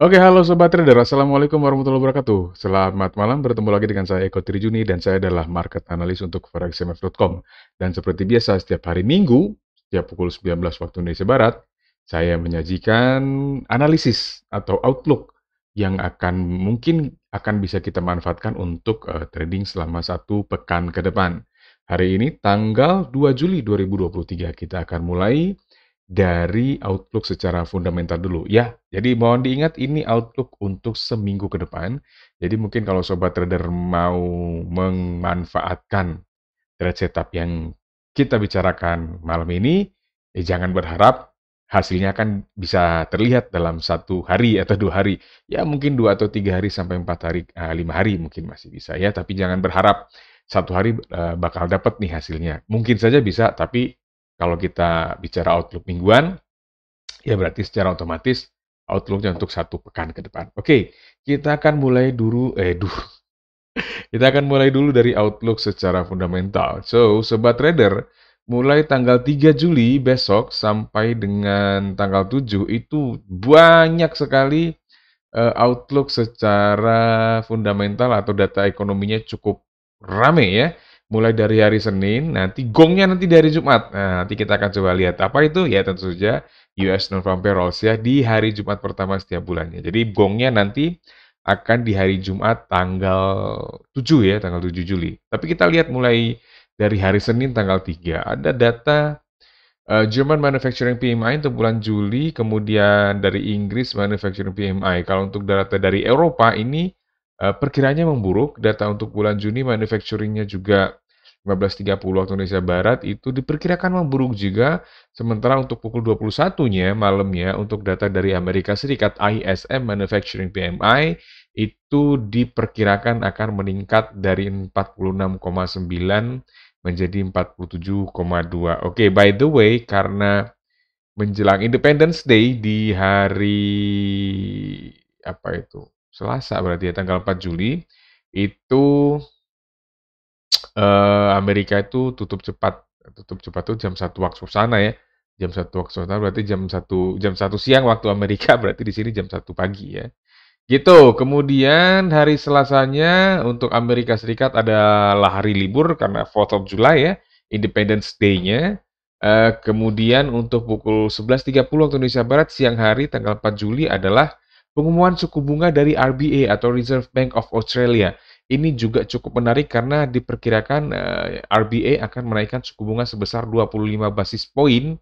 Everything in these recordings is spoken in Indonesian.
Oke, halo Sobat Trader. Assalamualaikum warahmatullahi wabarakatuh. Selamat malam, bertemu lagi dengan saya Eko Trijuni dan saya adalah market analyst untuk forexmf.com. Dan seperti biasa, setiap hari Minggu, setiap pukul 19 waktu Indonesia Barat, saya menyajikan analisis atau outlook yang mungkin akan bisa kita manfaatkan untuk trading selama satu pekan ke depan. Hari ini tanggal 2 Juli 2023 kita akan mulai dari outlook secara fundamental dulu ya. Jadi mohon diingat ini outlook untuk seminggu ke depan. Jadi mungkin kalau sobat trader mau memanfaatkan trade setup yang kita bicarakan malam ini, jangan berharap hasilnya akan bisa terlihat dalam satu hari atau 2 hari. Ya mungkin 2 atau 3 hari sampai 4 hari, 5 hari mungkin masih bisa ya. Tapi jangan berharap satu hari bakal dapat nih hasilnya. Mungkin saja bisa, tapi kalau kita bicara outlook mingguan, ya berarti secara otomatis outlook-nya untuk satu pekan ke depan. Oke, kita akan mulai dulu, kita akan mulai dulu dari outlook secara fundamental. So, sobat trader, mulai tanggal 3 Juli besok sampai dengan tanggal 7 itu banyak sekali outlook secara fundamental atau data ekonominya cukup rame ya. Mulai dari hari Senin, nanti gongnya nanti dari Jumat. Nah, nanti kita akan coba lihat apa itu. Ya tentu saja US Non-Farm Payrolls ya di hari Jumat pertama setiap bulannya. Jadi gongnya nanti akan di hari Jumat tanggal 7 ya, tanggal 7 Juli. Tapi kita lihat mulai dari hari Senin tanggal 3. Ada data German Manufacturing PMI untuk bulan Juli, kemudian dari Inggris Manufacturing PMI. Kalau untuk data dari Eropa ini perkiranya memburuk. Data untuk bulan Juni manufacturing-nya juga 15.30 waktu Indonesia Barat itu diperkirakan memburuk juga. Sementara untuk pukul 21-nya malamnya untuk data dari Amerika Serikat ISM Manufacturing PMI itu diperkirakan akan meningkat dari 46,9 menjadi 47,2. Oke, by the way, karena menjelang Independence Day di hari apa itu? Selasa berarti ya tanggal 4 Juli itu Amerika itu tutup cepat tuh jam 1 waktu sana ya. Jam 1 waktu sana berarti jam 1 siang waktu Amerika berarti di sini jam 1 pagi ya. Gitu, kemudian hari Selasanya untuk Amerika Serikat adalah hari libur karena 4th of July ya, Independence Day-nya. Kemudian untuk pukul 11.30 waktu Indonesia Barat siang hari tanggal 4 Juli adalah pengumuman suku bunga dari RBA atau Reserve Bank of Australia. Ini juga cukup menarik karena diperkirakan RBA akan menaikkan suku bunga sebesar 25 basis poin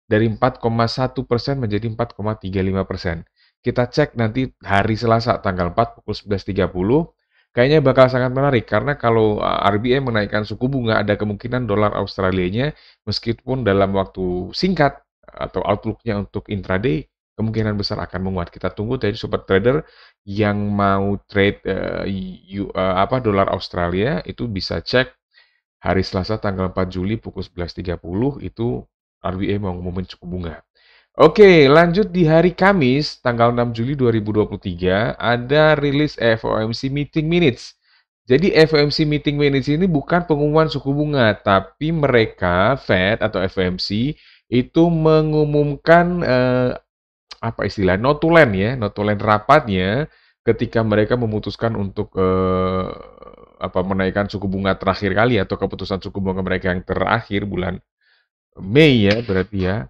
dari 4,1% menjadi 4,35%. Kita cek nanti hari Selasa tanggal 4 pukul 11.30. Kayaknya bakal sangat menarik karena kalau RBA menaikkan suku bunga ada kemungkinan dolar Australianya meskipun dalam waktu singkat atau outlook-nya untuk intraday kemungkinan besar akan menguat. Kita tunggu tadi sobat trader yang mau trade dolar Australia itu bisa cek hari Selasa tanggal 4 Juli pukul 11.30 itu RBA mau ngumumin suku bunga. Oke, lanjut di hari Kamis, tanggal 6 Juli 2023, ada rilis FOMC Meeting Minutes. Jadi FOMC Meeting Minutes ini bukan pengumuman suku bunga, tapi mereka, Fed atau FOMC, itu mengumumkan, apa istilah, notulen ya, notulen rapatnya ketika mereka memutuskan untuk, menaikkan suku bunga terakhir kali atau keputusan suku bunga mereka yang terakhir bulan Mei ya berarti ya.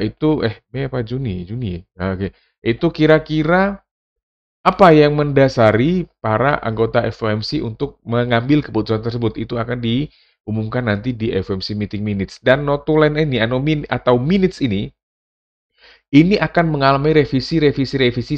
Itu Mei apa Juni? Juni ya? Oke. Itu kira-kira apa yang mendasari para anggota FOMC untuk mengambil keputusan tersebut? Itu akan diumumkan nanti di FOMC Meeting Minutes. Dan notulen ini atau minutes ini akan mengalami revisi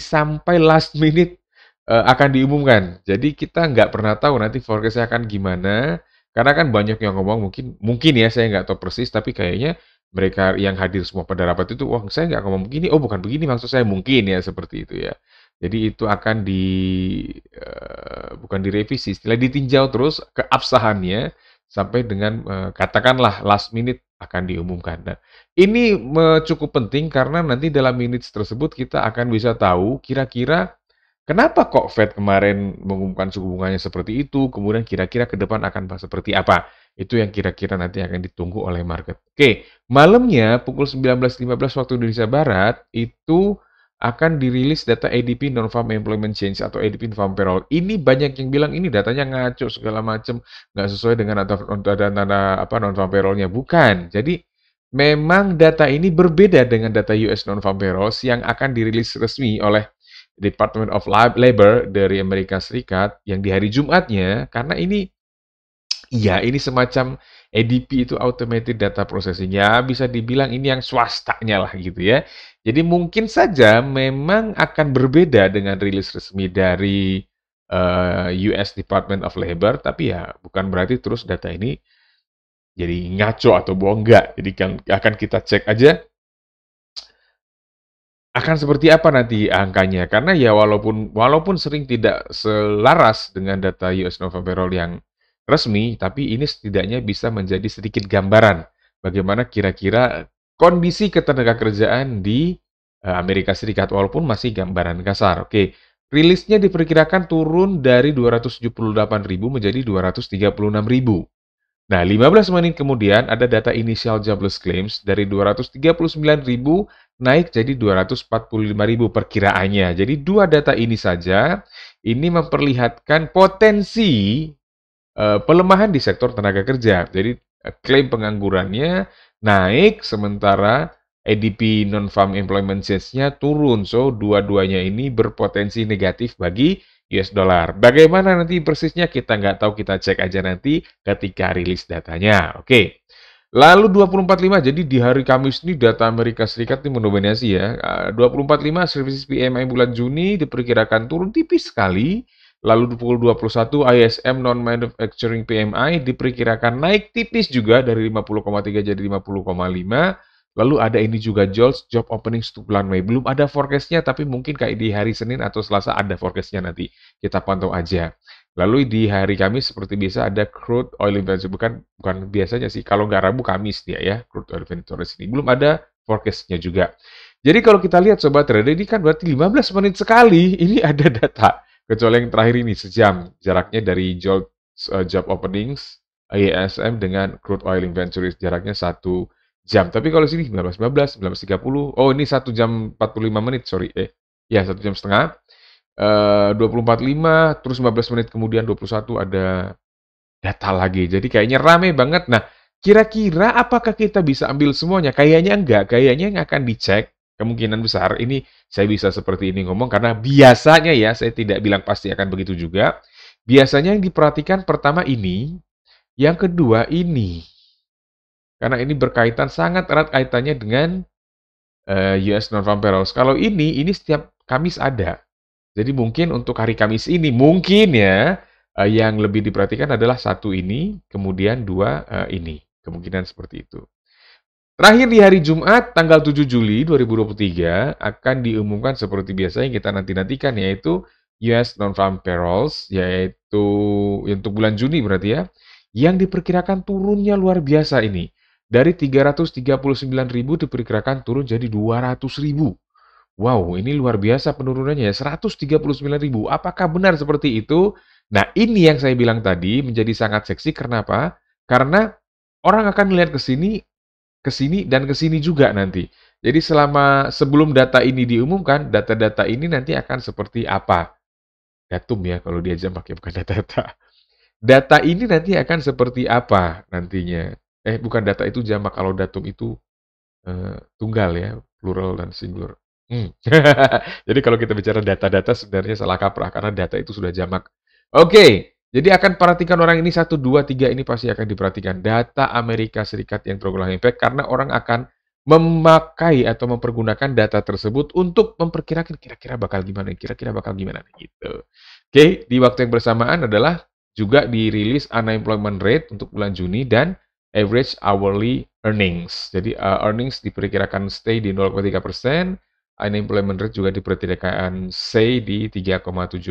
sampai last minute akan diumumkan. Jadi kita nggak pernah tahu nanti forecast-nya akan gimana. Karena kan banyak yang ngomong mungkin ya saya nggak tahu persis tapi kayaknya mereka yang hadir semua pada rapat itu, wah saya nggak ngomong begini, oh bukan begini maksud saya mungkin ya seperti itu ya. Jadi itu akan bukan direvisi, istilah ditinjau terus keabsahannya sampai dengan katakanlah last minute akan diumumkan. Nah, ini cukup penting karena nanti dalam minutes tersebut kita akan bisa tahu kira-kira kenapa kok Fed kemarin mengumumkan suku bunganya seperti itu, kemudian kira-kira ke depan akan seperti apa. Itu yang kira-kira nanti akan ditunggu oleh market. Oke, malamnya pukul 19.15 waktu Indonesia Barat itu akan dirilis data ADP Non-Farm Employment Change atau ADP Non-Farm Payroll. Ini banyak yang bilang ini datanya ngaco segala macam, nggak sesuai dengan data apa non-farm payroll-nya. Bukan. Jadi memang data ini berbeda dengan data US Non-Farm Payrolls yang akan dirilis resmi oleh Department of Labor dari Amerika Serikat yang di hari Jumatnya, karena ini iya, ini semacam ADP itu Automated Data Processing. Ya, bisa dibilang ini yang swastanya lah gitu ya. Jadi mungkin saja memang akan berbeda dengan rilis resmi dari US Department of Labor, tapi ya bukan berarti terus data ini jadi ngaco atau bohong, enggak. Jadi akan kita cek aja akan seperti apa nanti angkanya. Karena ya walaupun sering tidak selaras dengan data US Nova Payroll yang resmi, tapi ini setidaknya bisa menjadi sedikit gambaran bagaimana kira-kira kondisi ketenagakerjaan di Amerika Serikat, walaupun masih gambaran kasar. Oke, rilisnya diperkirakan turun dari 278.000 menjadi 236.000. Nah, 15 menit kemudian ada data initial jobless claims dari 239.000 naik jadi 245.000 perkiraannya. Jadi dua data ini saja ini memperlihatkan potensi pelemahan di sektor tenaga kerja. Jadi klaim penganggurannya naik sementara ADP non-farm employment change-nya turun. So dua-duanya ini berpotensi negatif bagi US dollar. Bagaimana nanti persisnya kita nggak tahu, kita cek aja nanti ketika rilis datanya. Oke. Lalu 2045, jadi di hari Kamis ini data Amerika Serikat ini mendominasi ya. 2045 services PMI bulan Juni diperkirakan turun tipis sekali. Lalu pukul 21 ISM non-manufacturing PMI diperkirakan naik tipis juga dari 50,3 jadi 50,5. Lalu ada ini juga JOLTS, job openings untuk bulan Mei. Belum ada forecast-nya, tapi mungkin kayak di hari Senin atau Selasa ada forecast-nya nanti. Kita pantau aja. Lalu di hari Kamis seperti biasa ada crude oil inventory. Bukan biasanya sih, kalau nggak Rabu, Kamis dia ya, crude oil inventory ini. Belum ada forecast-nya juga. Jadi kalau kita lihat Sobat Trader, ini kan berarti 15 menit sekali ini ada data. Kecuali yang terakhir ini sejam. Jaraknya dari job openings, ISM dengan crude oil inventory. Jaraknya 1 jam. Tapi kalau sini 19.15, 19.30. Oh, ini 1 jam 45 menit, sorry. Ya, 1 jam setengah. 20.45, terus 15 menit kemudian 21 ada data lagi. Jadi kayaknya rame banget. Nah, kira-kira apakah kita bisa ambil semuanya? Kayaknya enggak. Kayaknya yang akan dicek kemungkinan besar ini saya bisa seperti ini ngomong karena biasanya ya, saya tidak bilang pasti akan begitu juga. Biasanya yang diperhatikan pertama ini, yang kedua ini. Karena ini berkaitan sangat erat kaitannya dengan US non-farm payrolls. Kalau ini setiap Kamis ada. Jadi mungkin untuk hari Kamis ini, mungkin ya, yang lebih diperhatikan adalah satu ini, kemudian dua ini. Kemungkinan seperti itu. Terakhir di hari Jumat, tanggal 7 Juli 2023, akan diumumkan seperti biasa yang kita nanti-nantikan, yaitu US Non-Farm Payrolls, yaitu untuk bulan Juni berarti ya, yang diperkirakan turunnya luar biasa ini. Dari 339.000 diperkirakan turun jadi 200.000. Wow, ini luar biasa penurunannya ya, 139.000. Apakah benar seperti itu? Nah, ini yang saya bilang tadi menjadi sangat seksi. Kenapa? Karena orang akan melihat ke sini dan ke sini juga nanti. Jadi sebelum data ini diumumkan, data-data ini nanti akan seperti apa? Datum ya, kalau dia jam pakai bukan data-data. Data ini nanti akan seperti apa nantinya? Bukan data itu jamak, kalau datum itu tunggal ya, plural dan singular. Jadi kalau kita bicara data-data sebenarnya salah kaprah karena data itu sudah jamak. Oke, jadi akan perhatikan orang ini 1, 2, 3 ini pasti akan diperhatikan. Data Amerika Serikat yang tergolong impact karena orang akan memakai atau mempergunakan data tersebut untuk memperkirakan kira-kira bakal gimana, kira-kira bakal gimana gitu. Oke, di waktu yang bersamaan adalah juga dirilis unemployment rate untuk bulan Juni dan average hourly earnings. Jadi earnings diperkirakan stay di 0,3%, unemployment rate juga diperkirakan stay di 3,7%.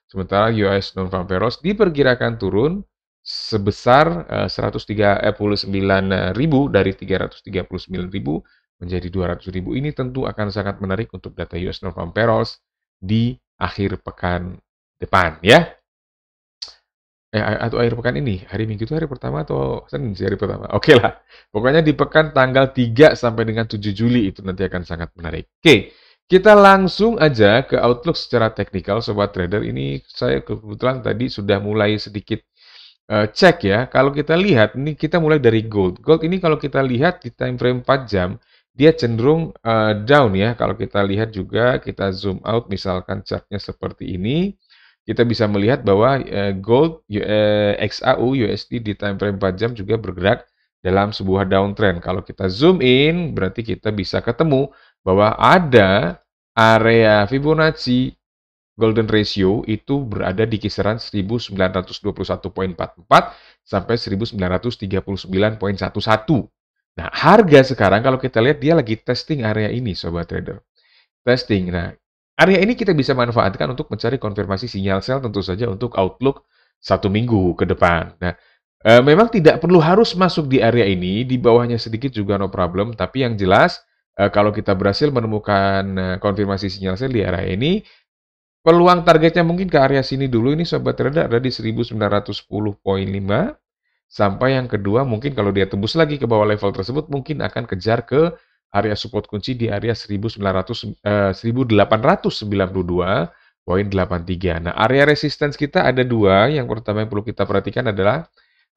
Sementara US non-farm payrolls diperkirakan turun sebesar 139.000 dari 339.000 menjadi 200.000. Ini tentu akan sangat menarik untuk data US non-farm payrolls di akhir pekan depan ya. atau akhir pekan ini. Hari Minggu itu hari pertama atau Senin sih hari pertama? Oke lah. Pokoknya di pekan tanggal 3 sampai dengan 7 Juli itu nanti akan sangat menarik. Oke, kita langsung aja ke outlook secara teknikal Sobat Trader. Ini saya kebetulan tadi sudah mulai sedikit cek ya. Kalau kita lihat, ini kita mulai dari gold. Gold ini kalau kita lihat di time frame 4 jam, dia cenderung down ya. Kalau kita lihat juga, kita zoom out misalkan chartnya seperti ini, kita bisa melihat bahwa gold XAU USD di time frame 4 jam juga bergerak dalam sebuah downtrend. Kalau kita zoom in, berarti kita bisa ketemu bahwa ada area Fibonacci Golden Ratio itu berada di kisaran 1921,44 sampai 1939,11. Nah, harga sekarang kalau kita lihat dia lagi testing area ini, Sobat Trader. Testing. Nah, area ini kita bisa manfaatkan untuk mencari konfirmasi sinyal sell tentu saja untuk outlook 1 minggu ke depan. Nah, memang tidak perlu harus masuk di area ini, di bawahnya sedikit juga no problem, tapi yang jelas kalau kita berhasil menemukan konfirmasi sinyal sell di area ini, peluang targetnya mungkin ke area sini dulu ini Sobat Trader ada di 1910,5 sampai yang kedua mungkin kalau dia tembus lagi ke bawah level tersebut mungkin akan kejar ke area support kunci di area 1892,83. Nah, area resistance kita ada dua. Yang pertama yang perlu kita perhatikan adalah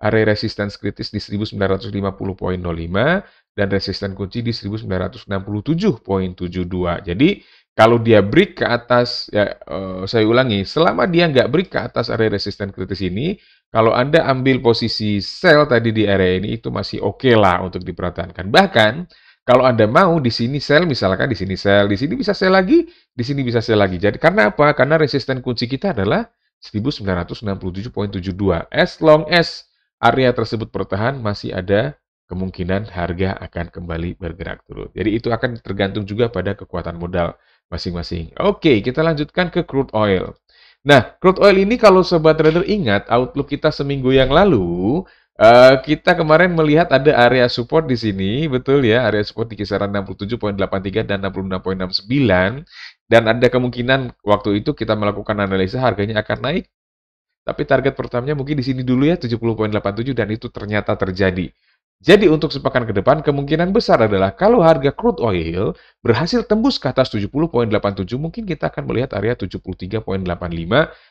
area resistance kritis di 1950,05 dan resistance kunci di 1967,72. Jadi kalau dia break ke atas, ya saya ulangi, selama dia nggak break ke atas area resisten kritis ini, kalau Anda ambil posisi sell tadi di area ini, itu masih oke lah untuk dipertahankan. Bahkan, kalau Anda mau di sini sell, misalkan di sini sell, di sini bisa sell lagi, di sini bisa sell lagi. Jadi karena apa? Karena resisten kunci kita adalah 1967,72. As long as area tersebut bertahan, masih ada kemungkinan harga akan kembali bergerak turun. Jadi itu akan tergantung juga pada kekuatan modal masing-masing. Oke, kita lanjutkan ke crude oil. Nah, crude oil ini kalau Sobat Trader ingat, outlook kita seminggu yang lalu, kita kemarin melihat ada area support di sini, betul ya, area support di kisaran 67,83 dan 66,69. Dan ada kemungkinan waktu itu kita melakukan analisa harganya akan naik, tapi target pertamanya mungkin di sini dulu ya, 70,87 dan itu ternyata terjadi. Jadi untuk sepekan ke depan, kemungkinan besar adalah kalau harga crude oil berhasil tembus ke atas 70,87, mungkin kita akan melihat area 73,85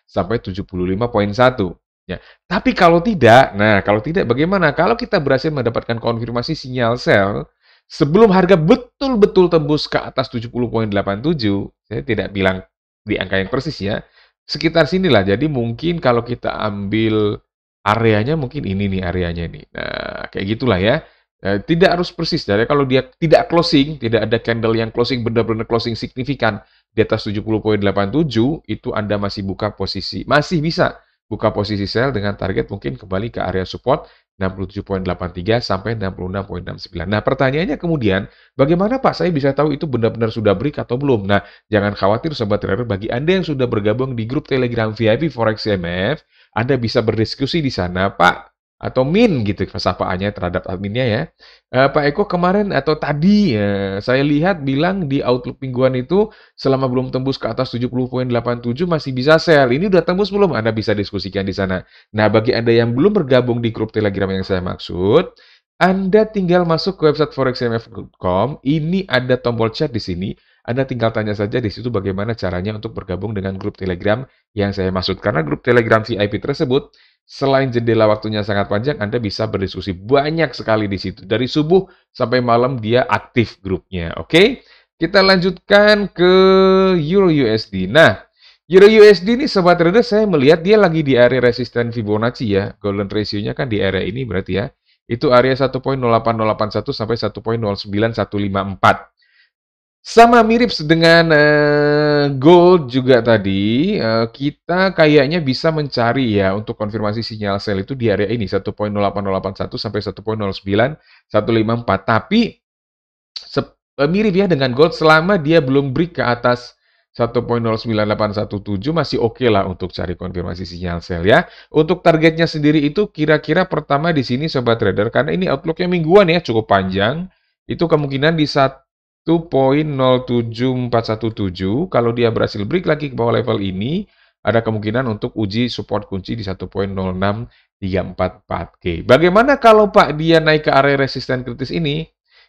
sampai 75,1. Ya. Tapi kalau tidak, nah kalau tidak bagaimana? Kalau kita berhasil mendapatkan konfirmasi sinyal sell, sebelum harga betul-betul tembus ke atas 70,87, saya tidak bilang di angka yang persis ya, sekitar sinilah. Jadi mungkin kalau kita ambil areanya mungkin ini nih areanya nih. Nah, kayak gitulah ya. Tidak harus persis. Jadi kalau dia tidak closing, tidak ada candle yang closing benar-benar closing signifikan di atas 70,87, itu Anda masih buka posisi, masih bisa buka posisi sell dengan target mungkin kembali ke area support 67,83 sampai 66,69. Nah, pertanyaannya kemudian, bagaimana Pak saya bisa tahu itu benar-benar sudah break atau belum? Nah, jangan khawatir Sobat Trader, bagi Anda yang sudah bergabung di grup Telegram VIP Forex CMF, Anda bisa berdiskusi di sana, Pak, atau Min gitu sapaannya terhadap adminnya ya. Pak Eko kemarin atau tadi saya lihat bilang di outlook mingguan itu selama belum tembus ke atas 70,87 masih bisa sell. Ini udah tembus belum? Anda bisa diskusikan di sana. Nah, bagi Anda yang belum bergabung di grup Telegram yang saya maksud, Anda tinggal masuk ke website forexmf.com. Ini ada tombol chat di sini. Anda tinggal tanya saja di situ bagaimana caranya untuk bergabung dengan grup Telegram yang saya maksud. Karena grup Telegram VIP tersebut, selain jendela waktunya sangat panjang, Anda bisa berdiskusi banyak sekali di situ. Dari subuh sampai malam dia aktif grupnya. Oke? Kita lanjutkan ke Euro USD. Nah, Euro USD ini Sobat Trader saya melihat dia lagi di area resisten Fibonacci ya. Golden ratio-nya kan di area ini berarti ya. Itu area 1.08081 sampai 1.09154. Sama mirip dengan gold juga tadi, kita kayaknya bisa mencari ya untuk konfirmasi sinyal sell itu di area ini 1.08081 sampai 1.09154. Tapi mirip ya dengan gold selama dia belum break ke atas 1.09817 masih oke lah untuk cari konfirmasi sinyal sell ya. Untuk targetnya sendiri itu kira-kira pertama di sini Sobat Trader karena ini outlooknya mingguan ya cukup panjang. Itu kemungkinan di 1.07417 kalau dia berhasil break lagi ke bawah level ini ada kemungkinan untuk uji support kunci di 1.06344K. Bagaimana kalau Pak dia naik ke area resisten kritis ini?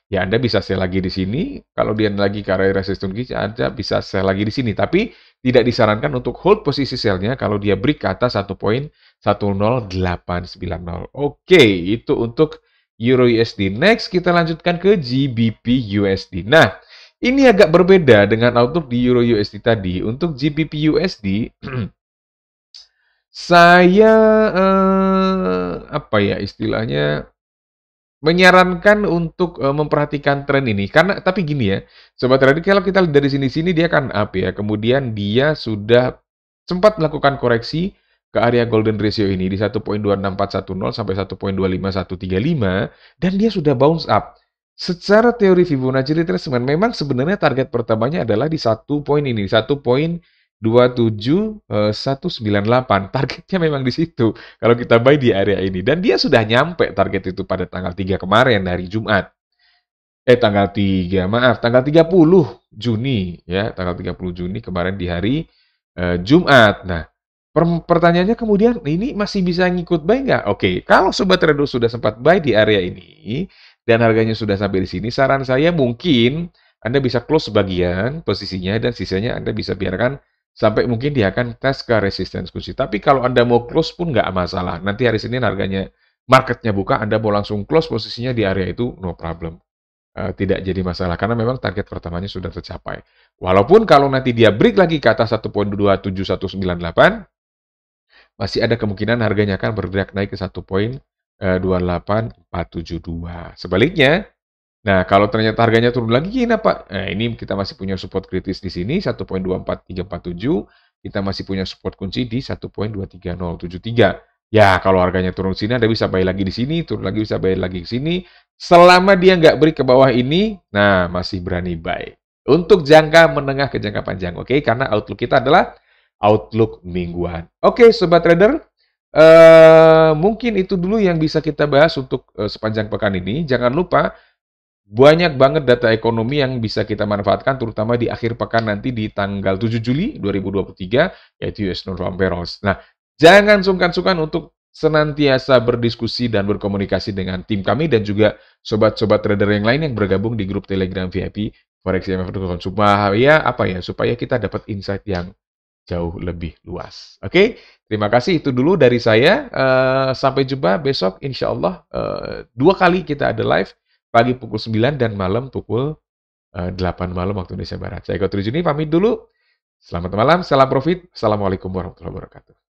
Ya Anda bisa sell lagi di sini. Kalau dia lagi ke area resisten kritis, Anda bisa sell lagi di sini. Tapi tidak disarankan untuk hold posisi sell-nya kalau dia break ke atas 1.10890. Oke, itu untuk Euro USD. Next, kita lanjutkan ke GBP USD. Nah, ini agak berbeda dengan outlook di Euro USD tadi. Untuk GBP USD, saya apa ya istilahnya menyarankan untuk memperhatikan tren ini. Karena tapi gini ya, sobat trader kalau kita lihat dari sini-sini dia kan up ya. Kemudian dia sudah sempat melakukan koreksi ke area golden ratio ini di 1.26410 sampai 1.25135 dan dia sudah bounce up. Secara teori Fibonacci retracement memang sebenarnya target pertamanya adalah di satu poin ini, 1.27198. Targetnya memang di situ. Kalau kita buy di area ini dan dia sudah nyampe target itu pada tanggal 3 kemarin hari Jumat. Tanggal 3, maaf, tanggal 30 Juni ya, tanggal 30 Juni kemarin di hari Jumat. Nah, pertanyaannya kemudian ini masih bisa ngikut buy nggak? Oke, kalau sobat trader sudah sempat buy di area ini dan harganya sudah sampai di sini, saran saya mungkin Anda bisa close sebagian posisinya dan sisanya Anda bisa biarkan sampai mungkin dia akan tes ke resistance kunci. Tapi kalau Anda mau close pun nggak masalah. Nanti hari Senin harganya marketnya buka, Anda mau langsung close posisinya di area itu, no problem. Tidak jadi masalah karena memang target pertamanya sudah tercapai. Walaupun kalau nanti dia break lagi ke atas 1.27198, masih ada kemungkinan harganya akan bergerak naik ke 1.28472. Sebaliknya, nah kalau ternyata harganya turun lagi, kenapa? Nah, ini kita masih punya support kritis di sini 1.24347, kita masih punya support kunci di 1.23073. Ya, kalau harganya turun sini, Anda bisa buy lagi di sini, turun lagi bisa buy lagi di sini. Selama dia nggak break ke bawah ini, nah masih berani buy. Untuk jangka menengah ke jangka panjang, oke? Karena outlook kita adalah outlook mingguan. Oke, sobat trader, mungkin itu dulu yang bisa kita bahas untuk sepanjang pekan ini. Jangan lupa banyak banget data ekonomi yang bisa kita manfaatkan, terutama di akhir pekan nanti di tanggal 7 Juli 2023, yaitu US Non-Farm Payrolls. Nah, jangan sungkan-sungkan untuk senantiasa berdiskusi dan berkomunikasi dengan tim kami dan juga sobat-sobat trader yang lain yang bergabung di grup Telegram VIP Forex IMF.com supaya kita dapat insight yang jauh lebih luas. Oke, terima kasih itu dulu dari saya. Sampai jumpa besok insya Allah 2 kali kita ada live pagi pukul 9 dan malam pukul 8 malam waktu Indonesia Barat. Saya Eko Trijuni pamit dulu. Selamat malam, salam profit. Assalamualaikum warahmatullahi wabarakatuh.